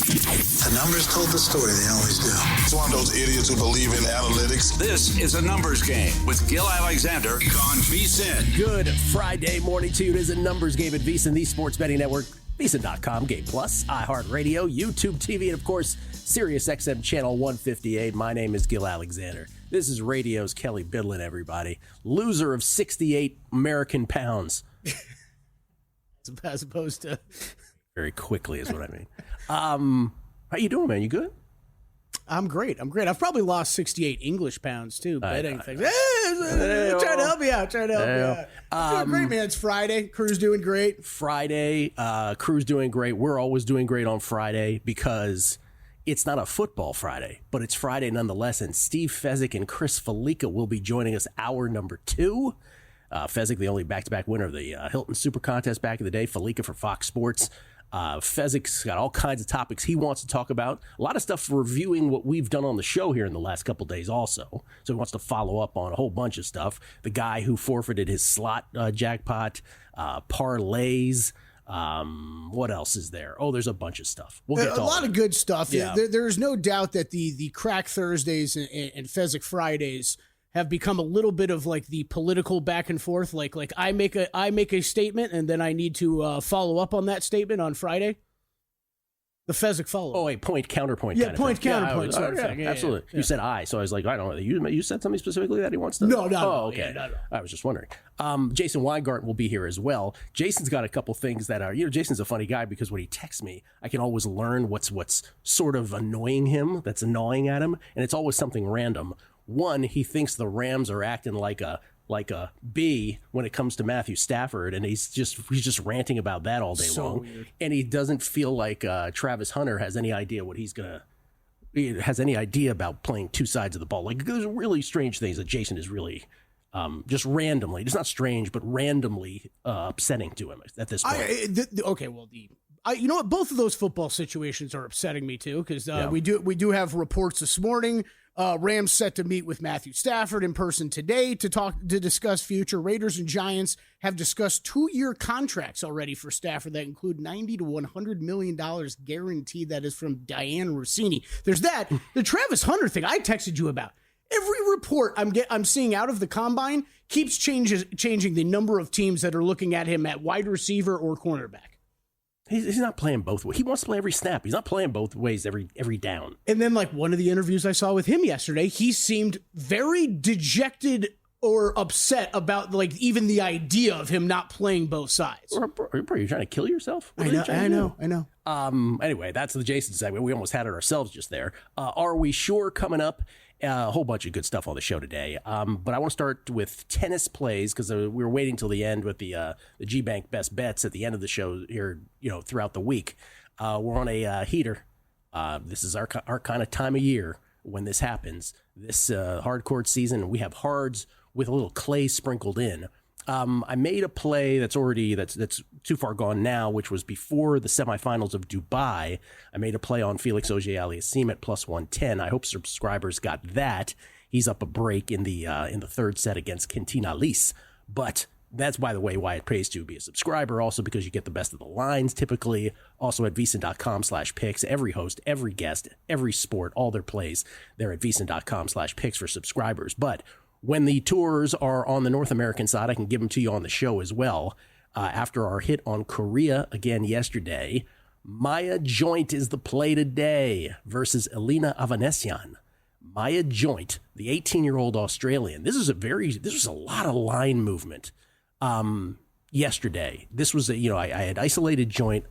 The numbers told the story. They always do. It's one of those idiots who believe in analytics. This is a numbers game with Gill Alexander on VSiN. Good Friday morning to you. It is a numbers game at VSiN, the sports betting network. VSiN.com, Game Plus, iHeartRadio, YouTube TV, and of course, Sirius XM Channel 158. My name is Gill Alexander. This is radio's Kelley Bydlon, everybody. Loser of 68 American pounds. As opposed to... Very quickly is what I mean. How you doing, man? You good? I'm great. I've probably lost 68 English pounds, too, betting things. Trying to help you out. I'm doing great, man. It's Friday. Crew's doing great. Friday. Crew's doing great. We're always doing great on Friday because it's not a football Friday, but it's Friday nonetheless. And Steve Fezzik and Chris Felica will be joining us hour number 2. Fezzik, the only back-to-back winner of the Hilton Super Contest back in the day. Felica for Fox Sports. Fezzik's got all kinds of topics he wants to talk about. A lot of stuff reviewing what we've done on the show here in the last couple days also. So he wants to follow up on a whole bunch of stuff. The guy who forfeited his slot jackpot, parlays. What else is there? Oh, there's a bunch of stuff. We'll get to a lot of good stuff. Yeah. There's no doubt that the Crack Thursdays and Fezzik Fridays have become a little bit of like the political back and forth. Like I make a statement and then I need to follow up on that statement on Friday. The Fezzik follow. Oh, a point counterpoint. Yeah, kind point of thing. counterpoint. Sort of thing. Yeah, absolutely. Yeah. You said I, so I was like, I don't know. You said something specifically that he wants to. No. Oh, okay. Yeah, no. I was just wondering. Jason Weingarten will be here as well. Jason's got a couple things that are. Jason's a funny guy because when he texts me, I can always learn what's sort of annoying him. That's annoying at him, and it's always something random. One, he thinks the Rams are acting like a B when it comes to Matthew Stafford, and he's just ranting about that all day long. Weird. And he doesn't feel like Travis Hunter has any idea about playing two sides of the ball. Like there's really strange things that Jason is really just randomly. It's not strange, but randomly upsetting to him at this point. You know what? Both of those football situations are upsetting me too because we do have reports this morning. Rams set to meet with Matthew Stafford in person today to discuss future. Raiders and Giants have discussed 2-year contracts already for Stafford that include $90 to $100 million guaranteed. That is from Diane Rossini. There's that. The Travis Hunter thing I texted you about. Every report I'm seeing out of the combine keeps changing the number of teams that are looking at him at wide receiver or cornerback. He's not playing both ways. He wants to play every snap. He's not playing both ways every down. And then, like one of the interviews I saw with him yesterday, he seemed very dejected or upset about like even the idea of him not playing both sides. Are you trying to kill yourself? I know. Anyway, that's the Jason segment. We almost had it ourselves just there. Are we sure coming up? A whole bunch of good stuff on the show today. But I want to start with tennis plays because we were waiting till the end with the G-Bank Best Bets at the end of the show here, throughout the week. We're on a heater. This is our kind of time of year when this happens. This hard court season, we have hards with a little clay sprinkled in. I made a play that's too far gone now, which was before the semifinals of Dubai. I made a play on Felix Auger-Aliassime at plus 110. I hope subscribers got that. He's up a break in the third set against Quintina Lis. But that's, by the way, why it pays to be a subscriber. Also because you get the best of the lines typically. Also at VSiN.com/picks. Every host, every guest, every sport, all their plays. They're at VSiN.com/picks for subscribers. But when the tours are on the North American side, I can give them to you on the show as well. After our hit on Korea again yesterday, Maya Joint is the play today versus Elina Avanesian. Maya Joint, the 18-year-old Australian. This was a lot of line movement yesterday. This was I had isolated Joint,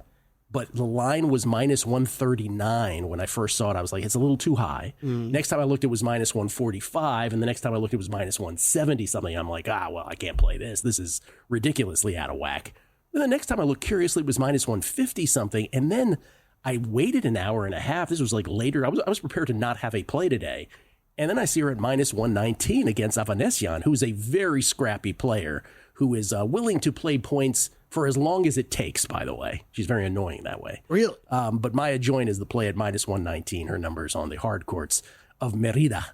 but the line was minus 139 when I first saw it. I was like, it's a little too high. Next time I looked, it was minus 145. And the next time I looked, it was minus 170 something. I'm like, I can't play this. This is ridiculously out of whack. Then the next time I looked curiously, it was minus 150 something. And then I waited an hour and a half. This was like later. I was prepared to not have a play today. And then I see her at minus 119 against Avanesian, who is a very scrappy player who is willing to play points for as long as it takes, by the way. She's very annoying that way. Really? But Maya Joint is the play at minus 119. Her numbers on the hard courts of Merida.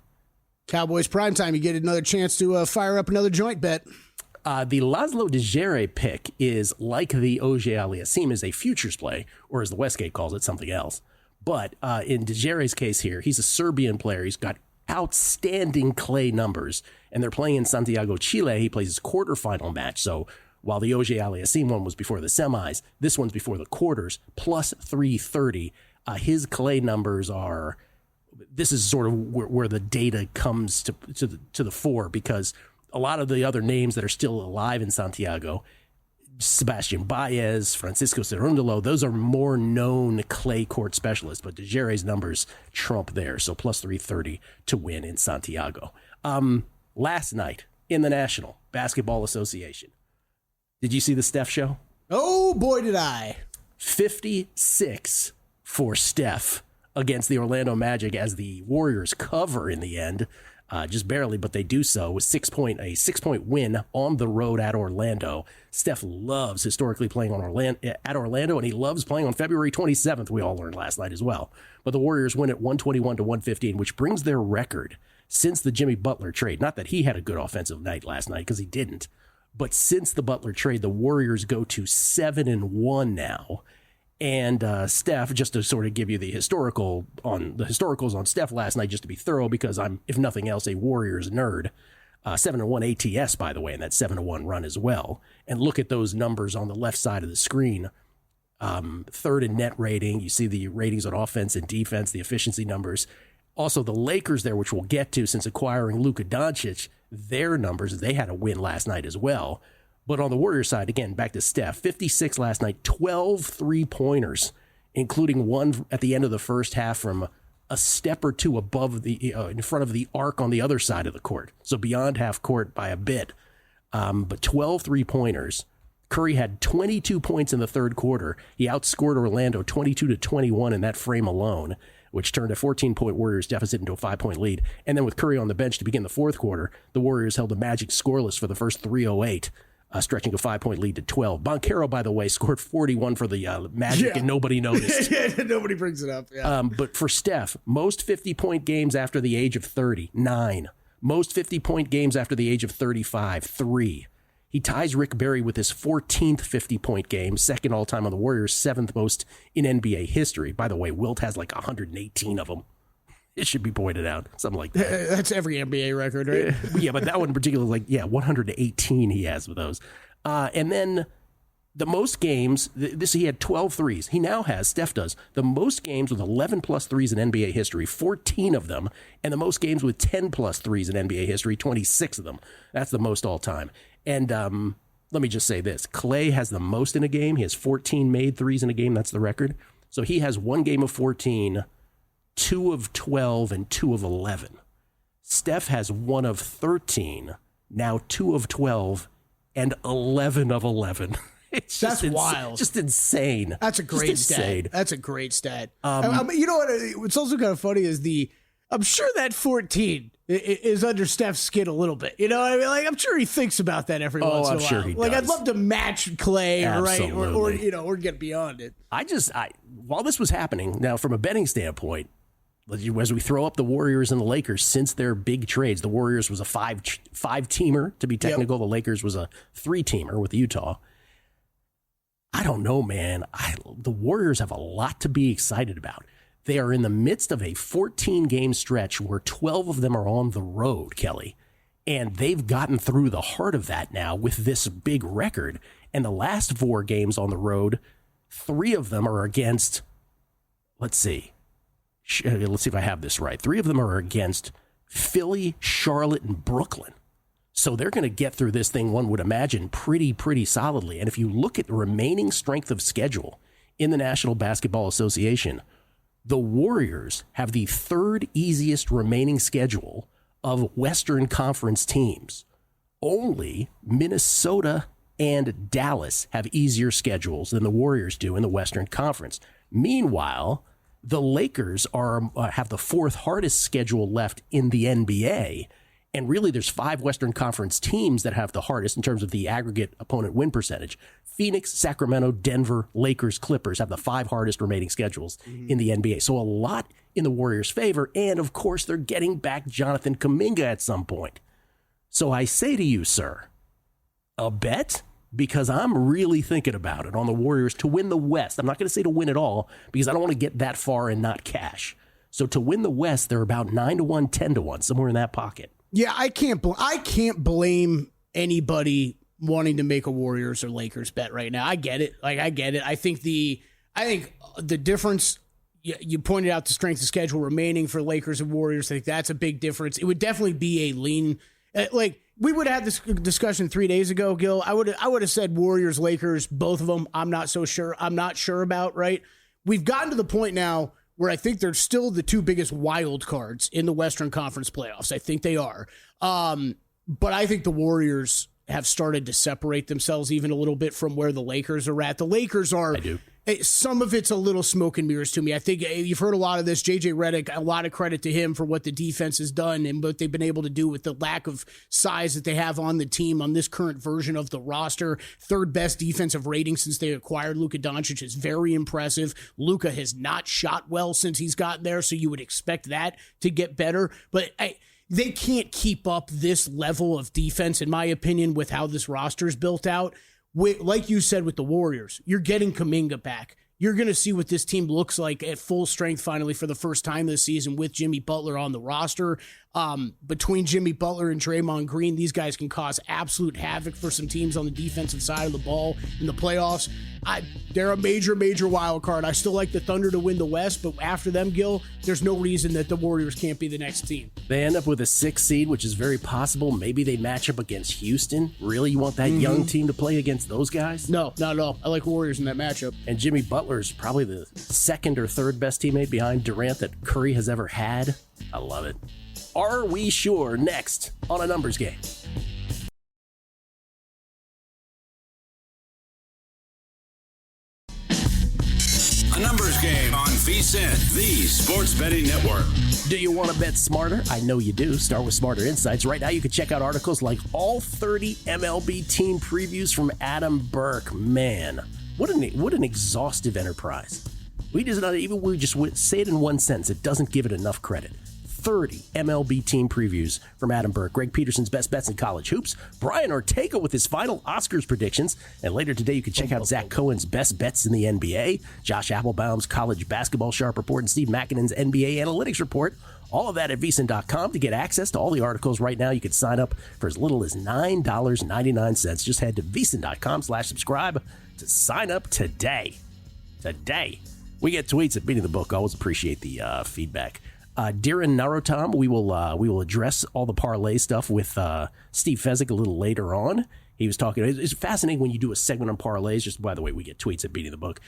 Cowboys primetime. You get another chance to fire up another joint bet. The Laszlo Dejere pick is like the Auger-Aliassime is a futures play, or as the Westgate calls it, something else. But in Dejere's case here, he's a Serbian player. He's got outstanding clay numbers, and they're playing in Santiago, Chile. He plays his quarterfinal match. So while the Oje Aliassime one was before the semis, this one's before the quarters, plus 330. His clay numbers are, this is sort of where the data comes to the fore, because a lot of the other names that are still alive in Santiago, Sebastian Baez, Francisco Cerundolo, those are more known clay court specialists, but Dejere's numbers trump there. So plus 330 to win in Santiago. Last night in the National Basketball Association, did you see the Steph show? Oh, boy, did I. 56 for Steph against the Orlando Magic as the Warriors cover in the end. Just barely, but they do so with a 6-point win on the road at Orlando. Steph loves historically playing at Orlando, and he loves playing on February 27th, we all learned last night as well. But the Warriors win at 121-115, which brings their record since the Jimmy Butler trade. Not that he had a good offensive night last night, because he didn't. But since the Butler trade, the Warriors go to 7-1 now. And Steph, just to sort of give you the historicals on Steph last night, just to be thorough, because I'm, if nothing else, a Warriors nerd. 7-1 ATS, by the way, and that 7-1 run as well. And look at those numbers on the left side of the screen. Third in net rating. You see the ratings on offense and defense, the efficiency numbers. Also, the Lakers there, which we'll get to since acquiring Luka Doncic, their numbers, they had a win last night as well. But on the Warriors side, again, back to Steph, 56 last night, 12 3-pointers, including one at the end of the first half from a step or two above in front of the arc on the other side of the court. So beyond half court by a bit. But 12 3-pointers. Curry had 22 points in the third quarter. He outscored Orlando 22-21 in that frame alone, which turned a 14-point Warriors deficit into a 5-point lead. And then with Curry on the bench to begin the fourth quarter, the Warriors held the Magic scoreless for the first 3:08. Stretching a 5-point lead to 12. Banchero, by the way, scored 41 for the Magic, and nobody noticed. Nobody brings it up. Yeah. But for Steph, most 50-point games after the age of 30, 9. Most 50-point games after the age of 35, 3. He ties Rick Barry with his 14th 50-point game, second all-time on the Warriors, 7th most in NBA history. By the way, Wilt has like 118 of them. It should be pointed out, something like that. That's every NBA record, right? Yeah, but that one in particular, 118 he has with those. And then the most games, he had 12 threes. He now has, Steph does, the most games with 11-plus threes in NBA history, 14 of them, and the most games with 10-plus threes in NBA history, 26 of them. That's the most all-time. And let me just say this. Clay has the most in a game. He has 14 made threes in a game. That's the record. So he has one game of 14, 2 of 12, and 2 of 11. Steph has 1 of 13, now 2 of 12, and 11 of 11. That's wild. Just insane. That's a great stat. That's a great stat. You know what? What's also kind of funny is I'm sure that 14 is under Steph's skin a little bit. You know what I mean? I'm sure he thinks about that every once in a while. I'm sure he does. I'd love to match Clay, Absolutely. or get beyond it. While this was happening, now from a betting standpoint, as we throw up the Warriors and the Lakers since their big trades, the Warriors was a five-teamer, to be technical. Yep. The Lakers was a 3-teamer with Utah. I don't know, man. The Warriors have a lot to be excited about. They are in the midst of a 14-game stretch where 12 of them are on the road, Kelley. And they've gotten through the heart of that now with this big record. And the last 4 games on the road, 3 of them are against, let's see if I have this right. 3 of them are against Philly, Charlotte, and Brooklyn. So they're going to get through this thing, one would imagine, pretty solidly. And if you look at the remaining strength of schedule in the National Basketball Association, the Warriors have the 3rd easiest remaining schedule of Western Conference teams. Only Minnesota and Dallas have easier schedules than the Warriors do in the Western Conference. Meanwhile, the Lakers have the 4th hardest schedule left in the NBA. And really, there's 5 Western Conference teams that have the hardest in terms of the aggregate opponent win percentage. Phoenix, Sacramento, Denver, Lakers, Clippers have the 5 hardest remaining schedules in the NBA. So a lot in the Warriors' favor. And, of course, they're getting back Jonathan Kuminga at some point. So I say to you, sir, a bet because I'm really thinking about it on the Warriors to win the West. I'm not going to say to win it all because I don't want to get that far and not cash. So to win the West, they're about 9-1, 10-1, somewhere in that pocket. Yeah, I can't blame anybody wanting to make a Warriors or Lakers bet right now. I get it. I get it. I think the difference, you pointed out the strength of schedule remaining for Lakers and Warriors. I think that's a big difference. It would definitely be a lean. We would have had this discussion 3 days ago, Gil. I would have said Warriors, Lakers, both of them. I'm not sure about, right? We've gotten to the point now where I think they're still the two biggest wild cards in the Western Conference playoffs. I think they are. But I think the Warriors have started to separate themselves even a little bit from where the Lakers are at. The Lakers are... I do. Some of it's a little smoke and mirrors to me. I think you've heard a lot of this. JJ Redick, a lot of credit to him for what the defense has done and what they've been able to do with the lack of size that they have on the team on this current version of the roster. Third best defensive rating since they acquired Luka Doncic is very impressive. Luka has not shot well since he's gotten there, so you would expect that to get better. But they can't keep up this level of defense, in my opinion, with how this roster is built out. Like you said with the Warriors, you're getting Kuminga back. You're going to see what this team looks like at full strength finally for the first time this season with Jimmy Butler on the roster. Between Jimmy Butler and Draymond Green, these guys can cause absolute havoc for some teams on the defensive side of the ball in the playoffs. They're a major, major wild card. I still like the Thunder to win the West, but after them, Gil, there's no reason that the Warriors can't be the next team. They end up with a 6th seed, which is very possible. Maybe they match up against Houston. Really? You want that young team to play against those guys? No, not at all. I like Warriors in that matchup. And Jimmy Butler's probably the second or third best teammate behind Durant that Curry has ever had. I love it. Are we sure? Next on A Numbers Game. A Numbers Game on VSiN, the sports betting network. Do you want to bet smarter? I know you do. Start with Smarter Insights. Right now you can check out articles like all 30 MLB team previews from Adam Burke. Man, what an exhaustive enterprise. We just say it in one sentence. It doesn't give it enough credit. 30 MLB team previews from Adam Burke, Greg Peterson's best bets in college hoops, Brian Ortega with his final Oscars predictions, and later today you can check out Zach Cohen's best bets in the NBA, Josh Applebaum's college basketball sharp report, and Steve Makinen's NBA analytics report. All of that at VSiN.com. To get access to all the articles right now, you can sign up for as little as $9.99. Just head to VSiN.com/subscribe to sign up today. We get tweets at Beating the Book. Always appreciate the feedback. Dhiren Narottam, we will address all the parlay stuff with Steve Fezzik a little later on. He was talking. It's fascinating when you do a segment on parlays. Just by the way, we get tweets at Beating the Book.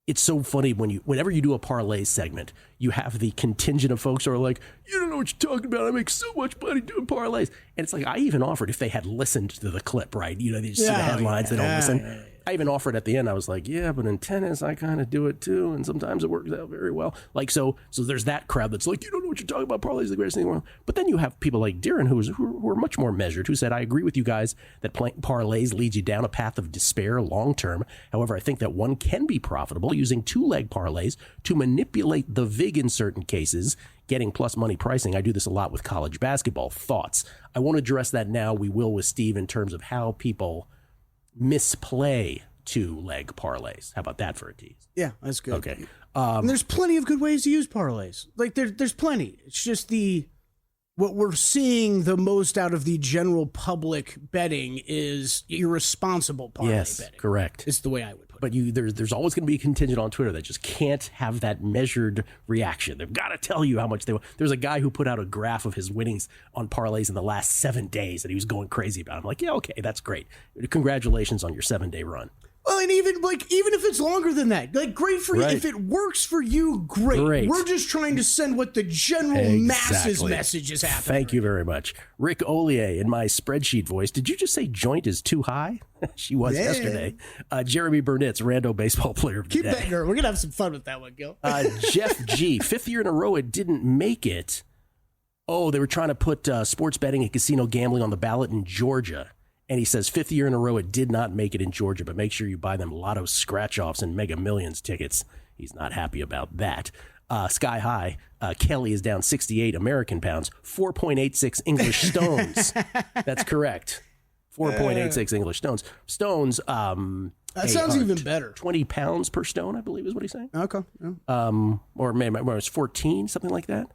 It's so funny whenever you do a parlay segment, you have the contingent of folks who are like, you don't know what you're talking about. I make so much money doing parlays. And it's like, I even offered if they had listened to the clip, right? You know, they just see the headlines, they don't listen. I even offered at the end, I was like, yeah, but in tennis, I kind of do it too. And sometimes it works out very well. Like, so there's that crowd that's like, you don't know what you're talking about. Parlays are the greatest thing in the world. But then you have people like Dhiren who are much more measured, who said, I agree with you guys that playing parlays leads you down a path of despair long term. However, I think that one can be profitable using 2-leg parlays to manipulate the VIG in certain cases, getting plus money pricing. I do this a lot with college basketball. Thoughts? I won't address that now. We will with Steve in terms of how people misplay 2-leg parlays. How about that for a tease? Yeah, that's good. Okay. And there's plenty of good ways to use parlays. Like there's plenty. It's just what we're seeing the most out of the general public betting is irresponsible parlay betting. Yes, correct. It's the way I would put it. But there's always going to be a contingent on Twitter that just can't have that measured reaction. They've got to tell you how much they won. There's a guy who put out a graph of his winnings on parlays in the last 7 days that he was going crazy about. I'm like, yeah, okay, that's great. Congratulations on your 7-day run. Well, and even if it's longer than that, great for you. If it works for you, great. We're just trying to send what the general masses message is happening. Thank you very much. Rick Ollier in my spreadsheet voice. Did you just say joint is too high? She was yesterday. Jeremy Burnett's rando baseball player of the day. Keep betting her. We're going to have some fun with that one, Gil. Jeff G. 5th year in a row it didn't make it. Oh, they were trying to put sports betting and casino gambling on the ballot in Georgia. And he says 5th year in a row it did not make it in Georgia, but make sure you buy them Lotto scratch-offs and Mega Millions tickets. He's not happy about that. Sky High, Kelley is down 68 American pounds, 4.86 English stones. That's correct. 4.86 English stones. Stones. That sounds even better. 20 pounds per stone, I believe, is what he's saying. Okay. Yeah. Or maybe it was 14, something like that.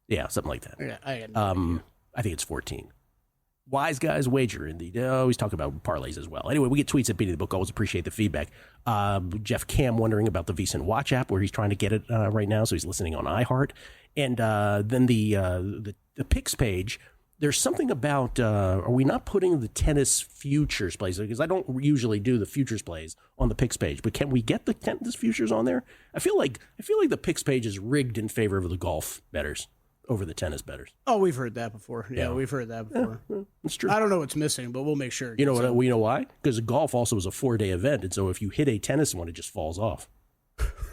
Yeah, something like that. Yeah, I think it's 14. Wise guys wager indeed. He's talking about parlays as well. Anyway, we get tweets at Beating the Book. Always appreciate the feedback. Jeff Cam wondering about the VSiN Watch app where he's trying to get it right now, so he's listening on iHeart. And then the picks page. There's something about, are we not putting the tennis futures plays? Because I don't usually do the futures plays on the picks page, but can we get the tennis futures on there? I feel like the picks page is rigged in favor of the golf bettors over the tennis bettors. Oh, we've heard that before. Yeah, we've heard that before. Yeah, that's true. I don't know what's missing, but we'll make sure. You know why? Because golf also is a 4-day event, and so if you hit a tennis one, it just falls off.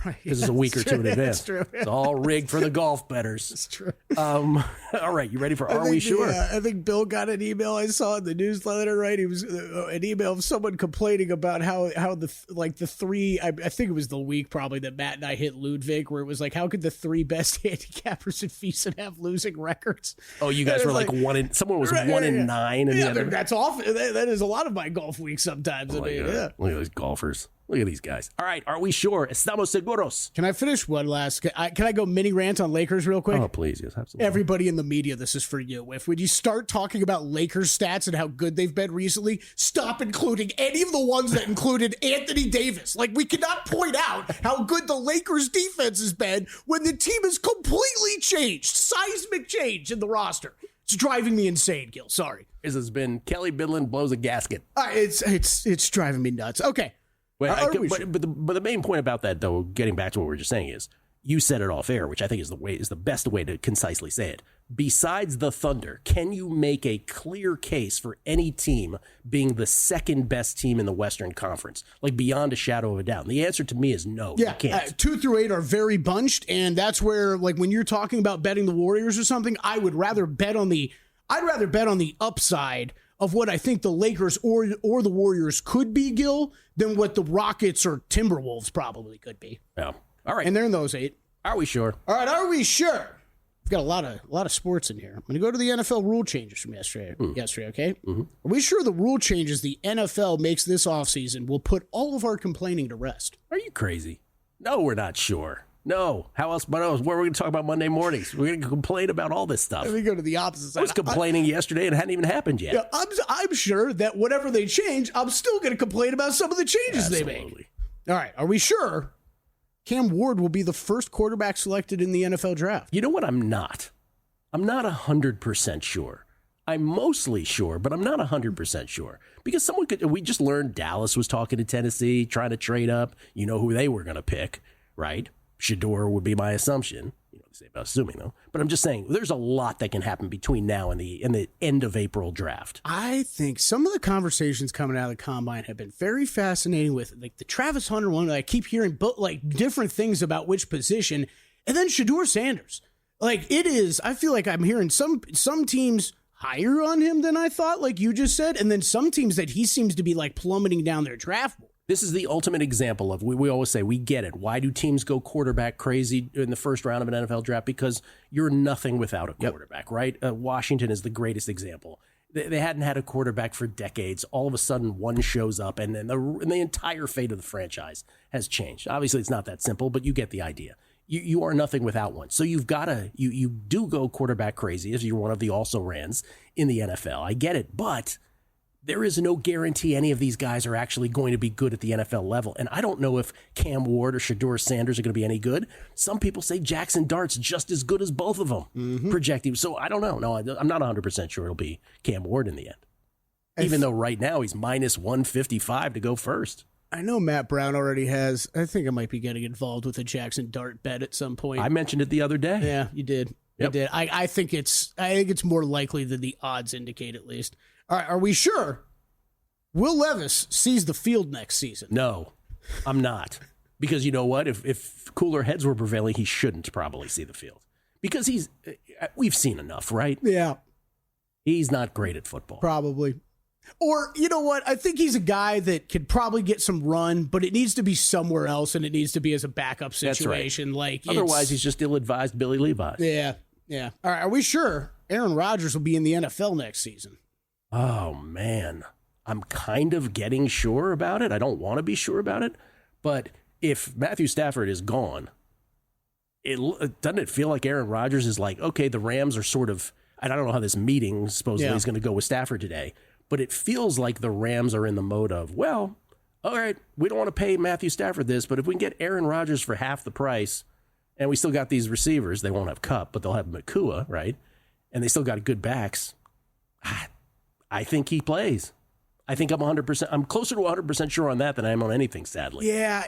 Because it's a week or two in advance. True. It's all rigged for the golf bettors. That's true. All right, you ready for Are We Sure? I think Bill got an email I saw in the newsletter, right? He was an email of someone complaining about how the three, I think it was the week probably that Matt and I hit Ludwig, where it was like, how could the three best handicappers in VSiN have losing records? Oh, you guys were like someone was 1 in 9. And yeah, that's awful. That is a lot of my golf weeks sometimes. Look at those golfers. Look at these guys. All right, are we sure? Estamos seguros. Can I finish one last? Can I go mini rant on Lakers real quick? Oh, please. Yes, absolutely. Everybody in the media, this is for you. When you start talking about Lakers stats and how good they've been recently, stop including any of the ones that included Anthony Davis. Like, we cannot point out how good the Lakers defense has been when the team has completely changed. Seismic change in the roster. It's driving me insane, Gill. Sorry. This has been Kelley Bydlon blows a gasket. It's driving me nuts. Okay. But the main point about that, though, getting back to what we were just saying, is you said it off air, which I think is the best way to concisely say it. Besides the Thunder, can you make a clear case for any team being the second best team in the Western Conference, like beyond a shadow of a doubt? And the answer to me is no. Yeah, you can't. 2 through 8 are very bunched, and that's where, like, when you're talking about betting the Warriors or something, I'd rather bet on the upside of what I think the Lakers or the Warriors could be, Gill, than what the Rockets or Timberwolves probably could be. Yeah. All right. And they're in those 8. Are we sure? All right, are we sure? We've got a lot of sports in here. I'm going to go to the NFL rule changes from yesterday, okay? Mm-hmm. Are we sure the rule changes the NFL makes this offseason will put all of our complaining to rest? Are you crazy? No, we're not sure. No. How else? But what are we going to talk about Monday mornings? We're going to complain about all this stuff. Let me go to the opposite side. I was complaining yesterday and it hadn't even happened yet. Yeah, I'm sure that whatever they change, I'm still going to complain about some of the changes they make. All right. Are we sure Cam Ward will be the first quarterback selected in the NFL draft? You know what? I'm not 100% sure. I'm mostly sure, but I'm not 100% sure. Because we just learned Dallas was talking to Tennessee, trying to trade up. You know who they were going to pick, right? Shador would be my assumption. You know what they say about assuming, though. But I'm just saying, there's a lot that can happen between now and the end of April draft. I think some of the conversations coming out of the combine have been very fascinating with, like, the Travis Hunter one. I keep hearing different things about which position. And then Shador Sanders. Like, it is, I feel like I'm hearing some teams higher on him than I thought, like you just said. And then some teams that he seems to be, like, plummeting down their draft board. This is the ultimate example of, we always say, we get it. Why do teams go quarterback crazy in the first round of an NFL draft? Because you're nothing without a quarterback, right? Washington is the greatest example. They hadn't had a quarterback for decades. All of a sudden, one shows up, and then the entire fate of the franchise has changed. Obviously, it's not that simple, but you get the idea. You are nothing without one. So you've got to, you do go quarterback crazy if you're one of the also-rans in the NFL. I get it, but there is no guarantee any of these guys are actually going to be good at the NFL level. And I don't know if Cam Ward or Shador Sanders are going to be any good. Some people say Jackson Dart's just as good as both of them, projecting. So I don't know. No, I'm not 100% sure it'll be Cam Ward in the end. Even though right now he's minus 155 to go first. I know Matt Brown already has. I think I might be getting involved with a Jackson Dart bet at some point. I mentioned it the other day. Yeah, you did. Yep. You did. I think it's more likely than the odds indicate, at least. All right, are we sure Will Levis sees the field next season? No, I'm not. Because you know what? If cooler heads were prevailing, he shouldn't probably see the field. Because we've seen enough, right? Yeah. He's not great at football. Probably. Or, you know what? I think he's a guy that could probably get some run, but it needs to be somewhere else, and it needs to be as a backup situation. That's right. Like, otherwise, he's just ill-advised Billy Levi. Yeah. All right, are we sure Aaron Rodgers will be in the NFL next season? Oh, man. I'm kind of getting sure about it. I don't want to be sure about it. But if Matthew Stafford is gone, doesn't it feel like Aaron Rodgers is like, okay, the Rams are sort of, I don't know how this meeting supposedly is going to go with Stafford today, but it feels like the Rams are in the mode of, well, all right, we don't want to pay Matthew Stafford this, but if we can get Aaron Rodgers for half the price, and we still got these receivers, they won't have Kupp, but they'll have Nakua, right? And they still got good backs. I think he plays. I think I'm 100%. I'm closer to 100% sure on that than I am on anything, sadly. Yeah,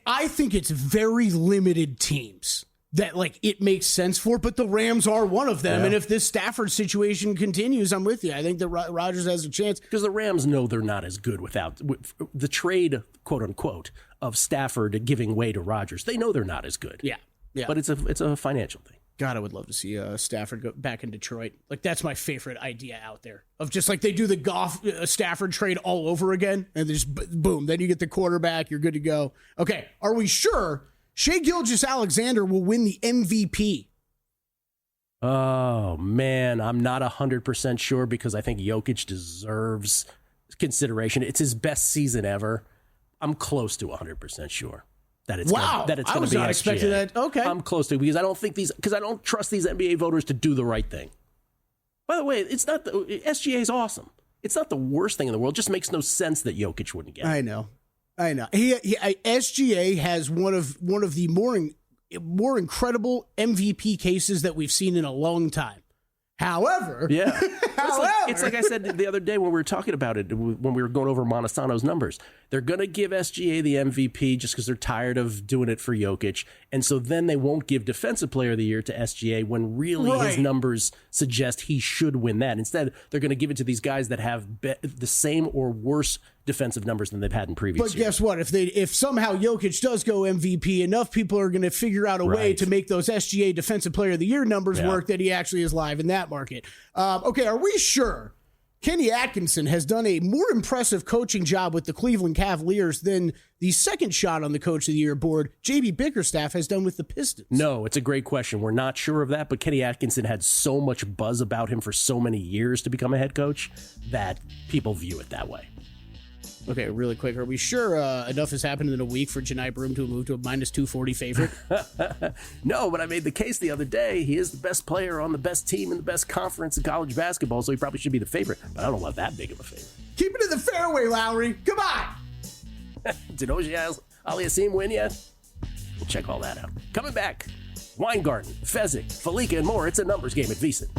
I think it's very limited teams that like it makes sense for, but the Rams are one of them. Yeah. And if this Stafford situation continues, I'm with you. I think that Rodgers has a chance. Because the Rams know they're not as good without the trade, quote unquote, of Stafford giving way to Rodgers. They know they're not as good. Yeah. But it's a financial thing. God, I would love to see Stafford go back in Detroit. Like, that's my favorite idea out there. Of just like they do the Goff Stafford trade all over again, and just boom, then you get the quarterback, you're good to go. Okay, are we sure Shai Gilgeous-Alexander will win the MVP? Oh, man, I'm not 100% sure because I think Jokic deserves consideration. It's his best season ever. I'm close to 100% sure. That it's going to be SGA. I was not expecting that. Okay. I'm close to, because I don't trust these NBA voters to do the right thing. By the way, SGA is awesome. It's not the worst thing in the world. It just makes no sense that Jokic wouldn't get it. I know. SGA has one of the more incredible MVP cases that we've seen in a long time. However, it's like I said the other day when we were talking about it, when we were going over Montesano's numbers. They're going to give SGA the MVP just because they're tired of doing it for Jokic. And so then they won't give Defensive Player of the Year to SGA when really his numbers suggest he should win that. Instead, they're going to give it to these guys that have the same or worse defensive numbers than they've had in previous years. But guess what? If somehow Jokic does go MVP, enough people are going to figure out a way to make those SGA Defensive Player of the Year numbers work that he actually is live in that market. Okay, are we sure Kenny Atkinson has done a more impressive coaching job with the Cleveland Cavaliers than the second shot on the Coach of the Year board, J.B. Bickerstaff, has done with the Pistons? No, it's a great question. We're not sure of that, but Kenny Atkinson had so much buzz about him for so many years to become a head coach that people view it that way. Okay, really quick. Are we sure enough has happened in a week for Janai Broom to move to a -240 favorite? No, but I made the case the other day. He is the best player on the best team in the best conference in college basketball, so he probably should be the favorite. But I don't want that big of a favorite. Keep it in the fairway, Lowry. Come on. Did OJ Aliassime win yet? We'll check all that out. Coming back, Weingarten, Fezzik, Falika, and more. It's a numbers game at VSiN.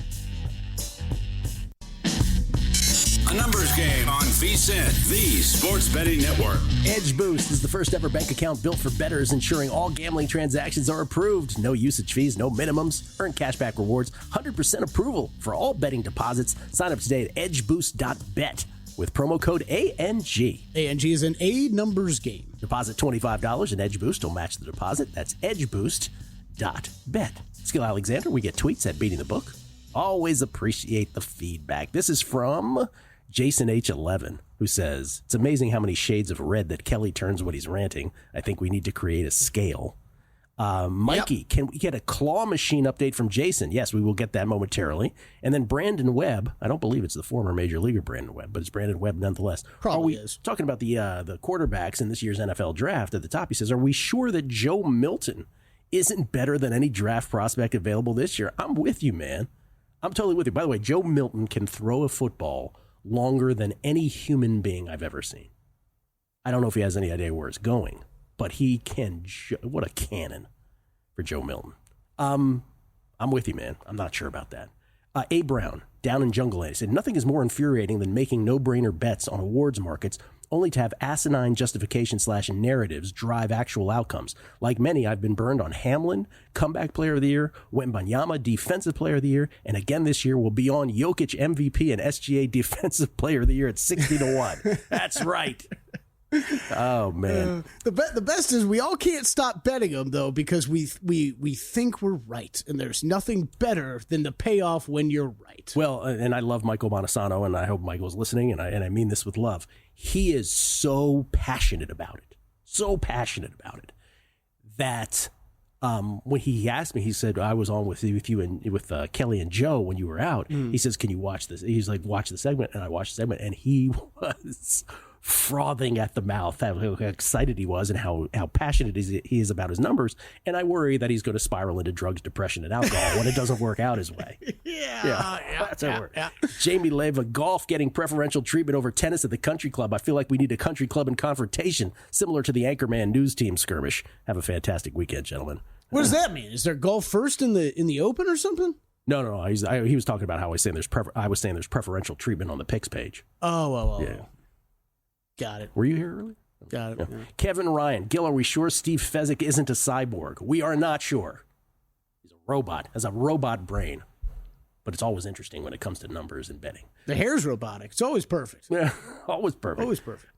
A numbers game on VSiN, the sports betting network. Edge Boost is the first ever bank account built for bettors, ensuring all gambling transactions are approved. No usage fees, no minimums. Earn cashback rewards, 100% approval for all betting deposits. Sign up today at edgeboost.bet with promo code ANG. ANG is an A numbers game. Deposit $25 and Edge Boost will match the deposit. That's edgeboost.bet. Skill Alexander, we get tweets at Beating the Book. Always appreciate the feedback. This is from Jason H11, who says, it's amazing how many shades of red that Kelley turns when he's ranting. I think we need to create a scale. Mikey, Can we get a claw machine update from Jason? Yes, we will get that momentarily. And then Brandon Webb, I don't believe it's the former Major Leaguer Brandon Webb, but it's Brandon Webb nonetheless. Probably is. Talking about the quarterbacks in this year's NFL draft at the top, he says, are we sure that Joe Milton isn't better than any draft prospect available this year? I'm with you, man. I'm totally with you. By the way, Joe Milton can throw a football longer than any human being I've ever seen. I don't know if he has any idea where it's going, but he can. What a cannon for Joe Milton. I'm with you, man. I'm not sure about that. A. Brown, down in Jungle Land, said, nothing is more infuriating than making no-brainer bets on awards markets only to have asinine justification/narratives drive actual outcomes. Like many, I've been burned on Hamlin, Comeback Player of the Year, Wembanyama, Defensive Player of the Year, and again this year will be on Jokic MVP and SGA Defensive Player of the Year at 60-1. That's right. Oh, man. The best is we all can't stop betting them, though, because we think we're right, and there's nothing better than the payoff when you're right. Well, and I love Michael Montesano, and I hope Michael's listening, and I mean this with love. He is so passionate about it, that When he asked me, he said, I was on with you and with Kelley and Joe when you were out. He says, can you watch this? He's like, watch the segment. And I watched the segment, and he was frothing at the mouth, how excited he was and how passionate he is about his numbers. And I worry that he's going to spiral into drugs, depression, and alcohol when it doesn't work out his way. That's how it works. Jamie Leva, golf getting preferential treatment over tennis at the country club. I feel like we need a country club in confrontation, similar to the Anchorman news team skirmish. Have a fantastic weekend, gentlemen. What does that mean? Is there golf first in the Open or something? No. He was talking about how I was saying there's preferential treatment on the picks page. Oh. Yeah. Got it. Were you here early? Got it. Yeah. Kevin Ryan, Gill, are we sure Steve Fezzik isn't a cyborg? We are not sure. He's a robot, has a robot brain. But it's always interesting when it comes to numbers and betting. The hair's robotic. It's always perfect. Yeah, always perfect. Always perfect.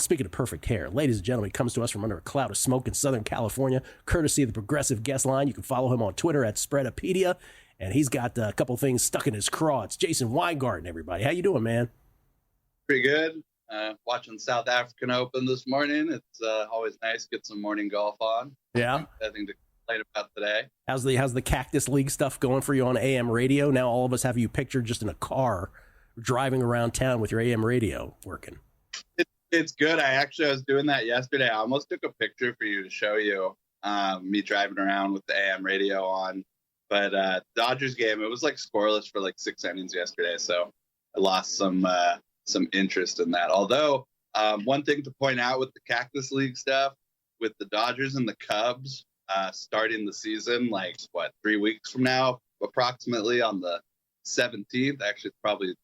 Speaking of perfect hair, ladies and gentlemen, it comes to us from under a cloud of smoke in Southern California, courtesy of the Progressive Guest Line. You can follow him on Twitter at Spreadopedia, and he's got a couple things stuck in his craw. It's Jason Weingarten, everybody. How you doing, man? Pretty good. Watching South African Open this morning. It's always nice to get some morning golf on. Yeah. Nothing to complain about today. How's the Cactus League stuff going for you on AM radio? Now all of us have you pictured just in a car driving around town with your AM radio working. It's good. I was doing that yesterday. I almost took a picture for you to show you me driving around with the AM radio on. But Dodgers game, it was like scoreless for like 6 innings yesterday. So I lost some interest in that. Although one thing to point out with the Cactus League stuff, with the Dodgers and the Cubs starting the season, 3 weeks from now, approximately on the 17th, actually it's probably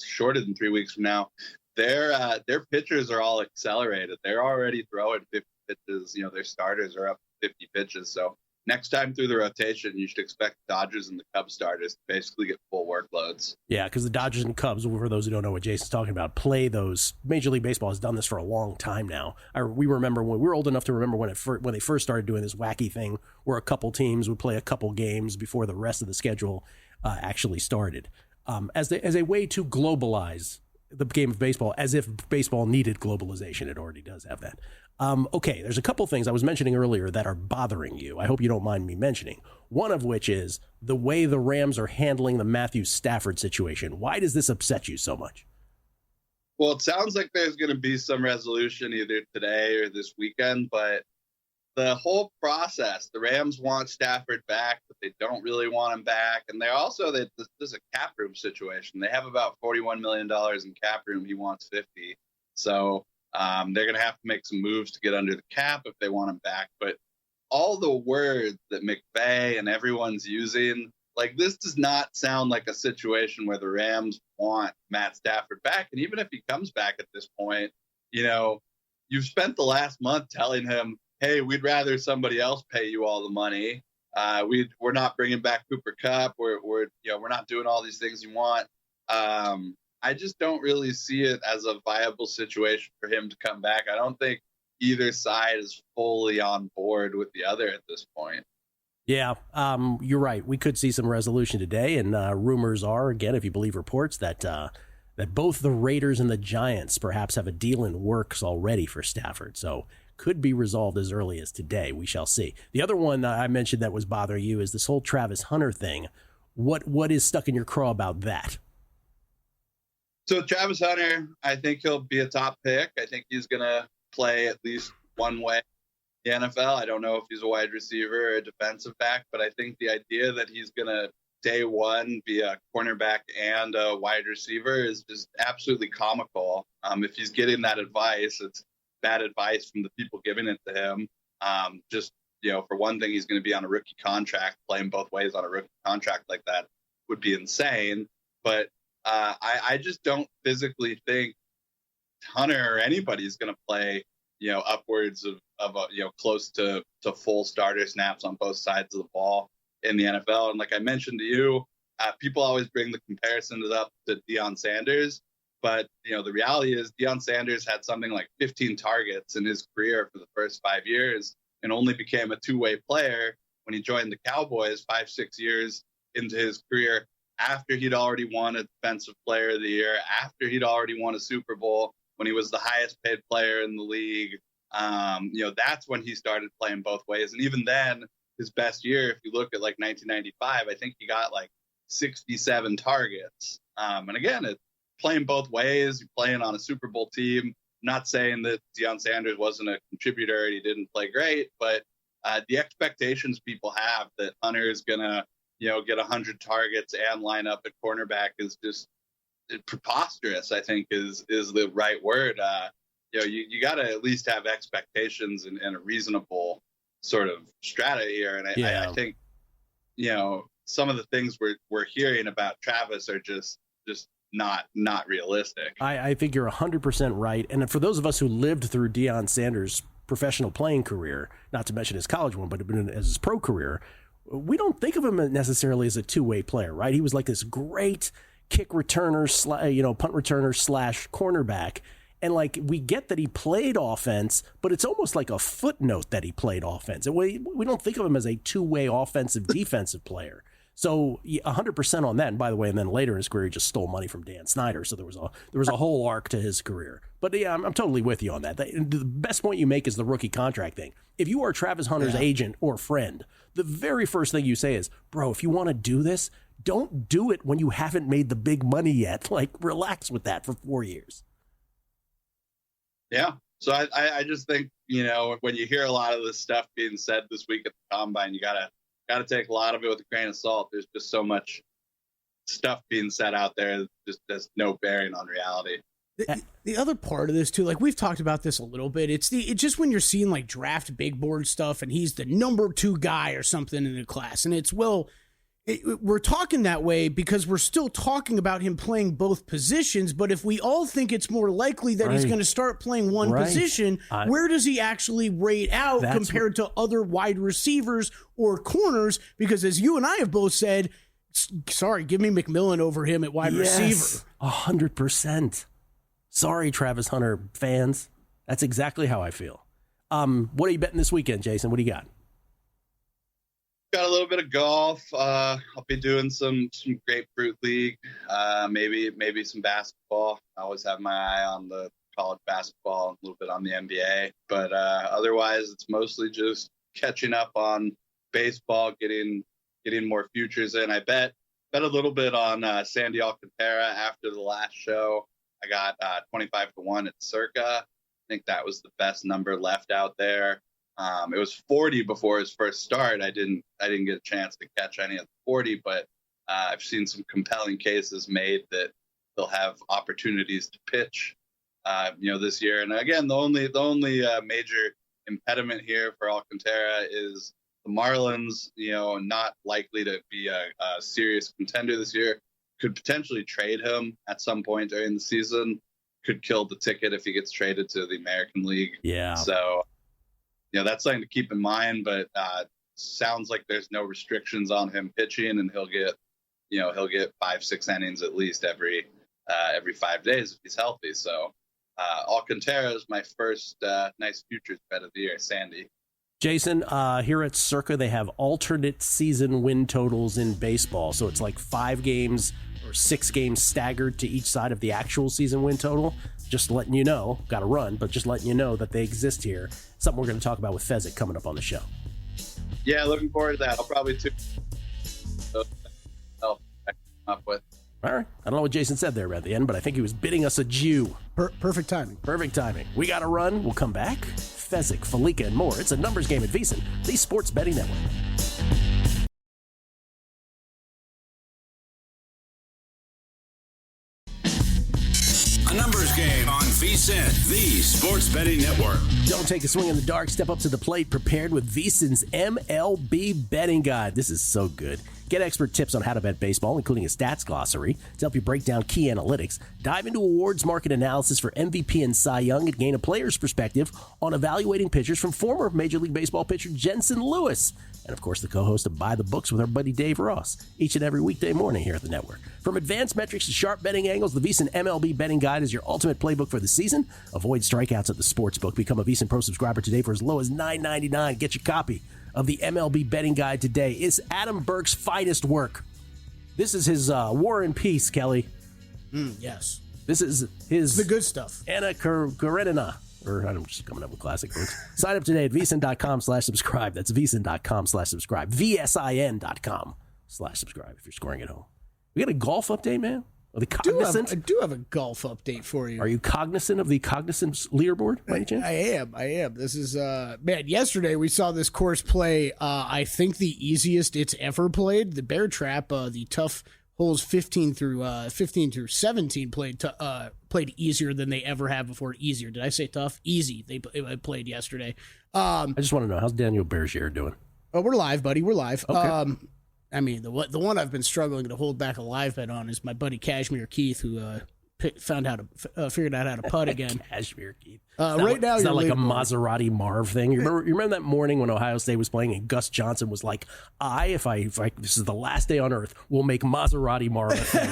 shorter than 3 weeks from now, their pitchers are all accelerated. They're already throwing 50 pitches. Their starters are up 50 pitches. So next time through the rotation, you should expect Dodgers and the Cubs starters to basically get full workloads. Yeah, because the Dodgers and Cubs, for those who don't know what Jason's talking about, play those. Major League Baseball has done this for a long time now. We remember when we were old enough to remember when they first started doing this wacky thing where a couple teams would play a couple games before the rest of the schedule actually started, as a way to globalize the game of baseball, as if baseball needed globalization. It already does have that. Okay, there's a couple things I was mentioning earlier that are bothering you. I hope you don't mind me mentioning. One of which is the way the Rams are handling the Matthew Stafford situation. Why does this upset you so much? Well, it sounds like there's going to be some resolution either today or this weekend, but the whole process, the Rams want Stafford back, but they don't really want him back. And they're also, this is a cap room situation. They have about $41 million in cap room. He wants 50. So they're going to have to make some moves to get under the cap if they want him back. But all the words that McVay and everyone's using, this does not sound like a situation where the Rams want Matt Stafford back. And even if he comes back at this point, you've spent the last month telling him, hey, we'd rather somebody else pay you all the money. We're not bringing back Cooper Kupp. We're not doing all these things you want. I just don't really see it as a viable situation for him to come back. I don't think either side is fully on board with the other at this point. Yeah, you're right. We could see some resolution today, and rumors are, again, if you believe reports, that both the Raiders and the Giants perhaps have a deal in works already for Stafford. So could be resolved as early as today. We shall see. The other one I mentioned that was bothering you is this whole Travis Hunter thing. What is stuck in your craw about that? So Travis Hunter, I think he'll be a top pick. I think he's going to play at least one way in the NFL. I don't know if he's a wide receiver or a defensive back, but I think the idea that he's going to day one be a cornerback and a wide receiver is just absolutely comical. If he's getting that advice, it's bad advice from the people giving it to him. For one thing, he's going to be on a rookie contract. Playing both ways on a rookie contract like that would be insane. But I just don't physically think Hunter or anybody's going to play, upwards of close to full starter snaps on both sides of the ball in the NFL. And like I mentioned to you, people always bring the comparison to Deion Sanders. But, the reality is Deion Sanders had something like 15 targets in his career for the first 5 years and only became a two-way player when he joined the Cowboys 5-6 years into his career, after he'd already won a Defensive Player of the Year, after he'd already won a Super Bowl, when he was the highest paid player in the league. That's when he started playing both ways. And even then, his best year, if you look at like 1995, I think he got like 67 targets. And again, it's playing both ways. You're playing on a Super Bowl team. I'm not saying that Deion Sanders wasn't a contributor and he didn't play great, but the expectations people have that Hunter is going to, get 100 targets and line up at cornerback is just preposterous, I think is the right word. You got to at least have expectations and a reasonable sort of strata here. And I think, some of the things we're hearing about Travis are just not realistic. I think you're 100% right. And for those of us who lived through Deion Sanders' professional playing career, not to mention his college one, but as his pro career, we don't think of him necessarily as a two-way player, right? He was like this great kick returner, punt returner / cornerback. And like, we get that he played offense, but it's almost like a footnote that he played offense. We don't think of him as a two-way offensive defensive player. So 100% on that. And by the way, and then later in his career, he just stole money from Dan Snyder. So there was a whole arc to his career. But yeah, I'm totally with you on that. The best point you make is the rookie contract thing. If you are Travis Hunter's agent or friend, the very first thing you say is, bro, if you want to do this, don't do it when you haven't made the big money yet. Like, relax with that for 4 years. Yeah. So I just think, when you hear a lot of this stuff being said this week at the Combine, you gotta take a lot of it with a grain of salt. There's just so much stuff being said out there that just has no bearing on reality. The other part of this too, like we've talked about this a little bit, it's just when you're seeing like draft big board stuff and he's the number 2 guy or something in the class, and it's we're talking that way because we're still talking about him playing both positions. But if we all think it's more likely that he's going to start playing one position, where does he actually rate out compared to other wide receivers or corners? Because as you and I have both said, sorry, give me McMillan over him at wide receiver. 100%. Sorry, Travis Hunter fans. That's exactly how I feel. What are you betting this weekend, Jason? What do you got? Got a little bit of golf. I'll be doing some grapefruit league. Maybe some basketball. I always have my eye on the college basketball, a little bit on the NBA. But otherwise, it's mostly just catching up on baseball, getting more futures in. I bet a little bit on Sandy Alcantara after the last show. I got 25-1 at Circa. I think that was the best number left out there. It was 40 before his first start. I didn't get a chance to catch any of the 40, but I've seen some compelling cases made that they'll have opportunities to pitch, this year. And again, the only major impediment here for Alcantara is the Marlins, not likely to be a serious contender this year. Could potentially trade him at some point during the season. Could kill the ticket if he gets traded to the American League. Yeah. So, that's something to keep in mind, but sounds like there's no restrictions on him pitching, and he'll get 5-6 innings at least every 5 days if he's healthy. So Alcantara is my first nice futures bet of the year, Sandy. Jason, here at Circa, they have alternate season win totals in baseball. So it's like 5 games or 6 games staggered to each side of the actual season win total. Just letting you know, got to run, but just letting you know that they exist here. Something we're going to talk about with Fezzik coming up on the show. Yeah, looking forward to that. I'll probably help up with. All right. I don't know what Jason said there at the end, but I think he was bidding us adieu. Perfect timing. Perfect timing. We got to run. We'll come back. Fezzik, Falika, and more. It's a numbers game at VSiN, the Sports Betting Network. Numbers game on VSiN, the Sports Betting Network. Don't take a swing in the dark. Step up to the plate prepared with VSiN's MLB Betting Guide. This is so good. Get expert tips on how to bet baseball, including a stats glossary to help you break down key analytics. Dive into awards market analysis for MVP and Cy Young and gain a player's perspective on evaluating pitchers from former Major League Baseball pitcher Jensen Lewis. And, of course, the co-host of Buy the Books with our buddy Dave Ross, each and every weekday morning here at the network. From advanced metrics to sharp betting angles, the VSiN MLB Betting Guide is your ultimate playbook for the season. Avoid strikeouts at the sportsbook. Become a VSiN Pro subscriber today for as low as $9.99. Get your copy of the MLB Betting Guide today. It's Adam Burke's finest work. This is his War and Peace, Kelley. Yes. This is his... The good stuff. Anna Karenina. Or I'm just coming up with classic things. Sign up today at VSiN.com/subscribe. That's VSiN.com/subscribe. VSIN.com/subscribe if you're scoring at home. We got a golf update, man? Are they cognizant? I do have a golf update for you. Are you cognizant of the cognizant leaderboard by any chance? I am. This is, man, yesterday we saw this course play, I think the easiest it's ever played. The Bear Trap, the tough holes 15 through 17 played easier than they ever have before. Easier. Did I say tough? Easy. They played yesterday. I just want to know, how's Daniel Bergier doing? Oh, we're live, buddy. We're live. Okay. I mean, the one I've been struggling to hold back a live bet on is my buddy Cashmere Keith, who figured out how to putt again. Cashmere Keith. Right now, it's you're not like a Maserati Marv thing. You remember that morning when Ohio State was playing and Gus Johnson was like, if this is the last day on earth, we'll make Maserati Marv a thing.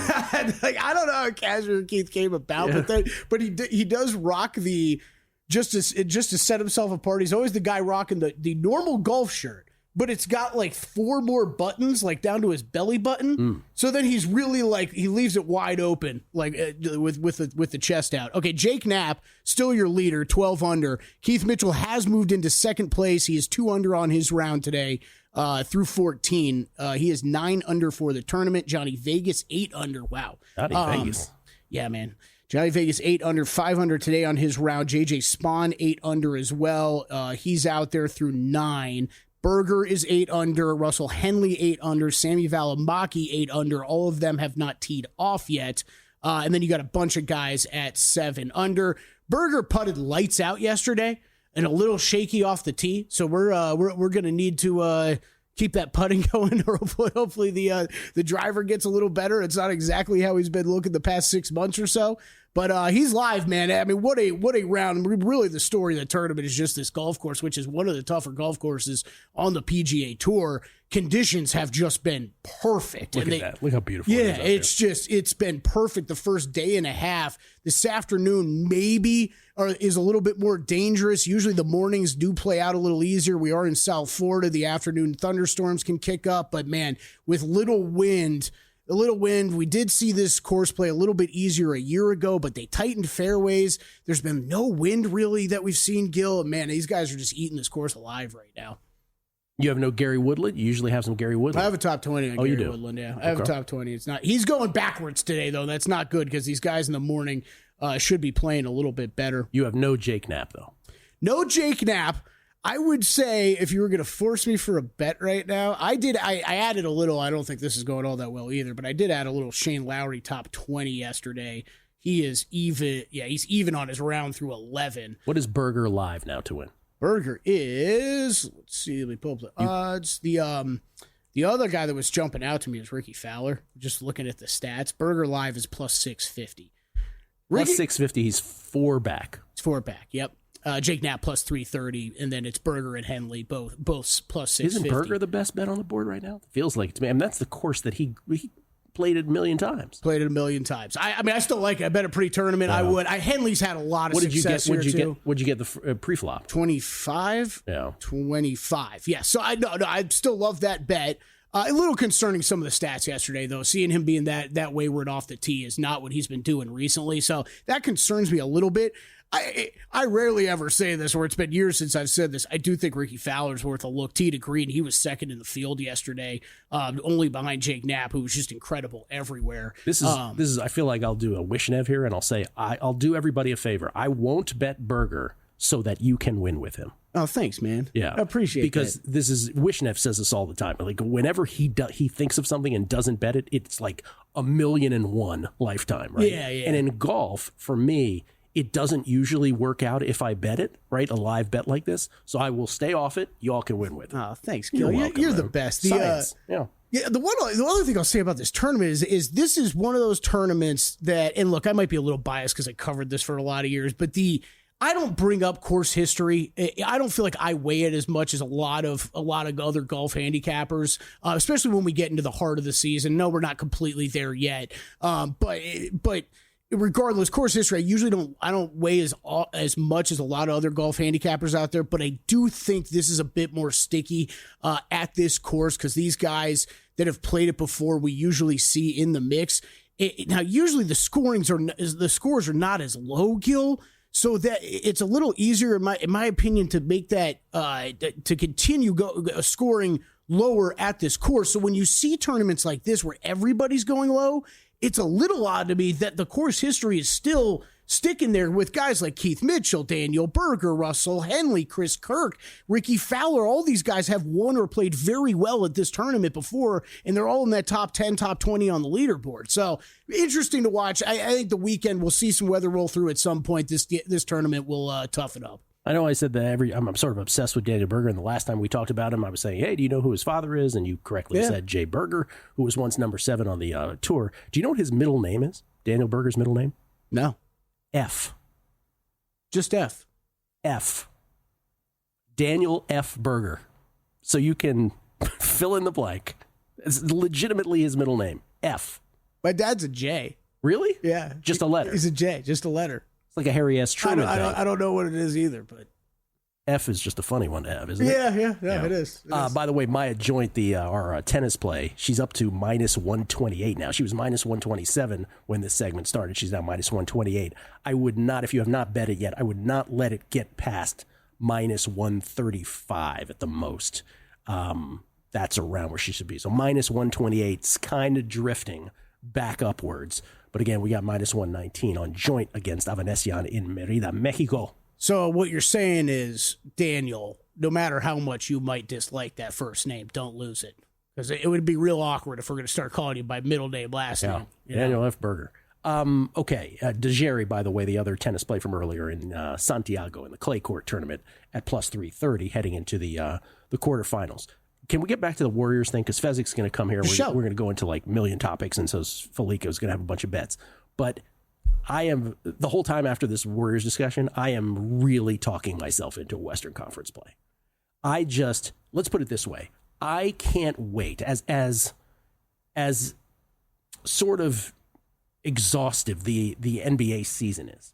I don't know how Cashmere Keith came about, but he does rock the just to set himself apart. He's always the guy rocking the normal golf shirt, but it's got like 4 more buttons, like down to his belly button. So then he's really like, he leaves it wide open, like with the chest out. Okay, Jake Knapp, still your leader, 12 under. Keith Mitchell has moved into second place. He is 2 under on his round today through 14. He is 9 under for the tournament. Johnny Vegas, 8 under. Wow. Johnny Vegas. Yeah, man. Johnny Vegas, 8 under, 5 under today on his round. JJ Spawn, 8 under as well. He's out there through 9. Berger is 8 under. Russell Henley, 8 under. Sammy Valimaki, 8 under. All of them have not teed off yet. And then you got a bunch of guys at 7 under. Berger putted lights out yesterday and a little shaky off the tee. So we're going to need to keep that putting going, or hopefully the driver gets a little better. It's not exactly how he's been looking the past 6 months or so. But he's live, man. I mean, what a round. Really, the story of the tournament is just this golf course, which is one of the tougher golf courses on the PGA Tour. Conditions have just been perfect. Look at that. Look how beautiful it is. It's been perfect the first day and a half. This afternoon is a little bit more dangerous. Usually the mornings do play out a little easier. We are in South Florida. The afternoon thunderstorms can kick up. But, man, with little wind, we did see this course play a little bit easier a year ago, but they tightened fairways. There's been no wind really that we've seen, Gill. Man, these guys are just eating this course alive right now. You have no Gary Woodland? You usually have some Gary Woodland. I have a top 20 on Gary Woodland, yeah. I have a top 20. It's not. He's going backwards today, though. That's not good because these guys in the morning should be playing a little bit better. You have no Jake Knapp, though. No Jake Knapp. I would say if you were going to force me for a bet right now, I added a little. I don't think this is going all that well either, but I did add a little Shane Lowry top 20 yesterday. He is even. Yeah, he's even on his round through 11. What is Berger live now to win? Berger is, let's see, let me pull up the odds. The other guy that was jumping out to me is Ricky Fowler. Just looking at the stats, Berger live is plus 650. Plus 650, he's 4 back. It's 4 back, yep. Jake Knapp plus 330, and then it's Berger and Henley, both plus 650. Isn't Berger the best bet on the board right now? Feels like it to me. I mean, that's the course that he played it a million times. I mean, I still like it. I bet a pre-tournament. I would. Henley's had a lot of success here, too. What'd you get the pre-flop? 25? Yeah. 25. Yeah. So I still love that bet. A little concerning some of the stats yesterday, though. Seeing him being that wayward off the tee is not what he's been doing recently. So that concerns me a little bit. I rarely ever say this, or it's been years since I've said this. I do think Ricky Fowler's worth a look. Tee to green, he was second in the field yesterday, only behind Jake Knapp, who was just incredible everywhere. This is. I feel like I'll do a Wishnev here, and I'll say I'll do everybody a favor. I won't bet Berger so that you can win with him. Oh, thanks, man. Yeah, I appreciate it. Because this is Wishnev says this all the time. Like whenever he thinks of something and doesn't bet it, it's like 1,000,001 lifetime, right? Yeah. And in golf, for me, it doesn't usually work out if I bet it, right? A live bet like this. So I will stay off it. You all can win with it. Oh, thanks, Gill. You're the best. Science. Yeah. The other thing I'll say about this tournament is this is one of those tournaments that, and look, I might be a little biased because I covered this for a lot of years, but I don't bring up course history. I don't feel like I weigh it as much as a lot of other golf handicappers, especially when we get into the heart of the season. No, we're not completely there yet, but regardless, course history, I don't weigh as much as a lot of other golf handicappers out there, but I do think this is a bit more sticky at this course because these guys that have played it before, we usually see in the mix. Now, usually the scores are not as low, Gill. so that it's a little easier, in my opinion, to make that to continue scoring lower at this course. So when you see tournaments like this where everybody's going low, it's a little odd to me that the course history is still sticking there with guys like Keith Mitchell, Daniel Berger, Russell Henley, Chris Kirk, Ricky Fowler. All these guys have won or played very well at this tournament before, and they're all in that top 10, top 20 on the leaderboard. So interesting to watch. I think the weekend we'll see some weather roll through at some point. This tournament will toughen up. I know I said that I'm sort of obsessed with Daniel Berger, and the last time we talked about him, I was saying, hey, do you know who his father is? And you correctly said Jay Berger, who was once number 7 on the tour. Do you know what his middle name is? Daniel Berger's middle name? No. F. Just F. F. Daniel F. Berger. So you can fill in the blank. It's legitimately his middle name. F. My dad's a J. Really? Yeah. Just a letter. He's a J, just a letter. It's like a Harry S. Truman thing. I don't know what it is either, but F is just a funny one to have, isn't it? Yeah, it is. By the way, Maya Joint, our tennis play, she's up to minus 128 now. She was minus 127 when this segment started. She's now minus 128. I would not, if you have not bet it yet, I would not let it get past minus 135 at the most. That's around where she should be. So minus 128 is kind of drifting back upwards. But again, we got minus 119 on Joint against Avanesian in Merida, Mexico. So what you're saying is, Daniel, no matter how much you might dislike that first name, don't lose it. Because it would be real awkward if we're going to start calling you by middle name, last name. Daniel F. Berger. Okay, DeJerry, by the way, the other tennis play from earlier in Santiago in the clay court tournament at plus 330 heading into the quarterfinals. Can we get back to the Warriors thing? Because Fezzik's going to come here. We're going to go into like million topics, and so Felico's going to have a bunch of bets. But I am, the whole time after this Warriors discussion, I am really talking myself into a Western Conference play. Let's put it this way. I can't wait, as sort of exhaustive the NBA season is.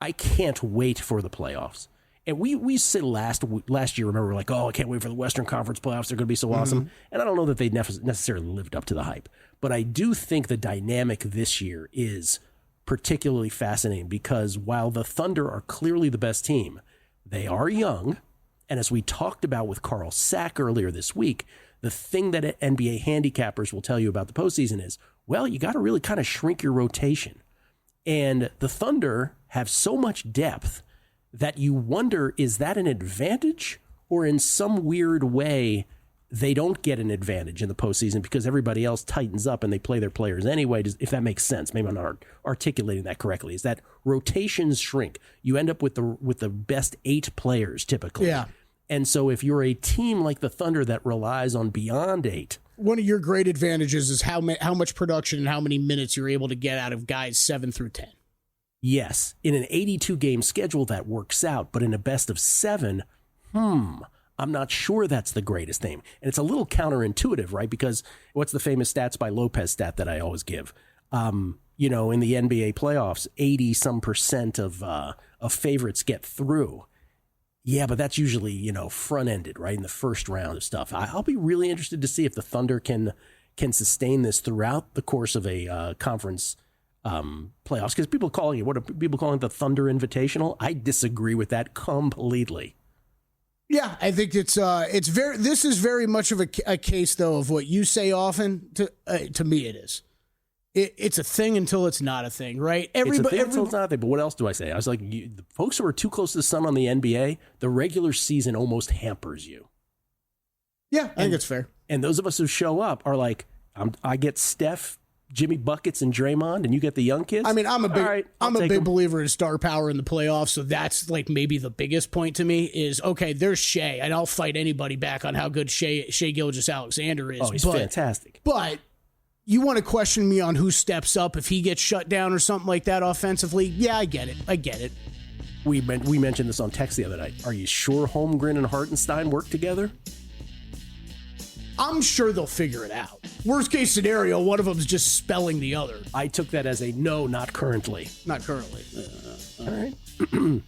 I can't wait for the playoffs. And we said last year, remember, we're like, oh, I can't wait for the Western Conference playoffs. They're going to be so awesome. And I don't know that they necessarily lived up to the hype. But I do think the dynamic this year is particularly fascinating because while the Thunder are clearly the best team, they are young. And as we talked about with Carl Sack earlier this week, the thing that NBA handicappers will tell you about the postseason is, well, you got to really kind of shrink your rotation. And the Thunder have so much depth that you wonder, is that an advantage, or in some weird way they don't get an advantage in the postseason because everybody else tightens up and they play their players anyway, if that makes sense. Maybe I'm not articulating that correctly. Is that rotations shrink? You end up with the best 8 players typically. Yeah. And so if you're a team like the Thunder that relies on beyond 8, one of your great advantages is how much production and how many minutes you're able to get out of guys 7 through 10. Yes, in an 82-game schedule, that works out. But in a best of 7, I'm not sure that's the greatest thing. And it's a little counterintuitive, right? Because what's the famous Stats by Lopez stat that I always give? In the NBA playoffs, 80-some% of favorites get through. Yeah, but that's usually, front-ended, right, in the first round of stuff. I'll be really interested to see if the Thunder can sustain this throughout the course of a conference playoffs, because people calling it, what are people calling it, the Thunder Invitational? I disagree with that completely. Yeah, I think this is very much of a case though of what you say often. To me, it is. It's a thing until it's not a thing, right? It's a thing until it's not a thing. But what else do I say? I was like, the folks who are too close to the sun on the NBA, the regular season almost hampers you. Yeah, I think it's fair. And those of us who show up are like, I get Steph, Jimmy Buckets, and Draymond, and you get the young kids. I mean, I'm a big believer in star power in the playoffs, so that's like maybe the biggest point to me is, okay, there's Shea, and I'll fight anybody back on how good Shea Gilgeous-Alexander is. Oh, he's fantastic. But you want to question me on who steps up if he gets shut down or something like that offensively? Yeah, I get it. We mentioned this on text the other night. Are you sure Holmgren and Hartenstein work together? I'm sure they'll figure it out. Worst case scenario, one of them's just spelling the other. I took that as a no, not currently. Not currently. All right.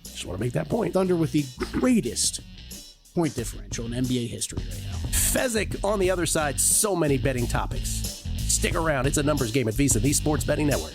Just want to make that point. Thunder with the greatest point differential in NBA history right now. Fezzik on the other side. So many betting topics. Stick around. It's a numbers game at VSiN, the Sports Betting Network.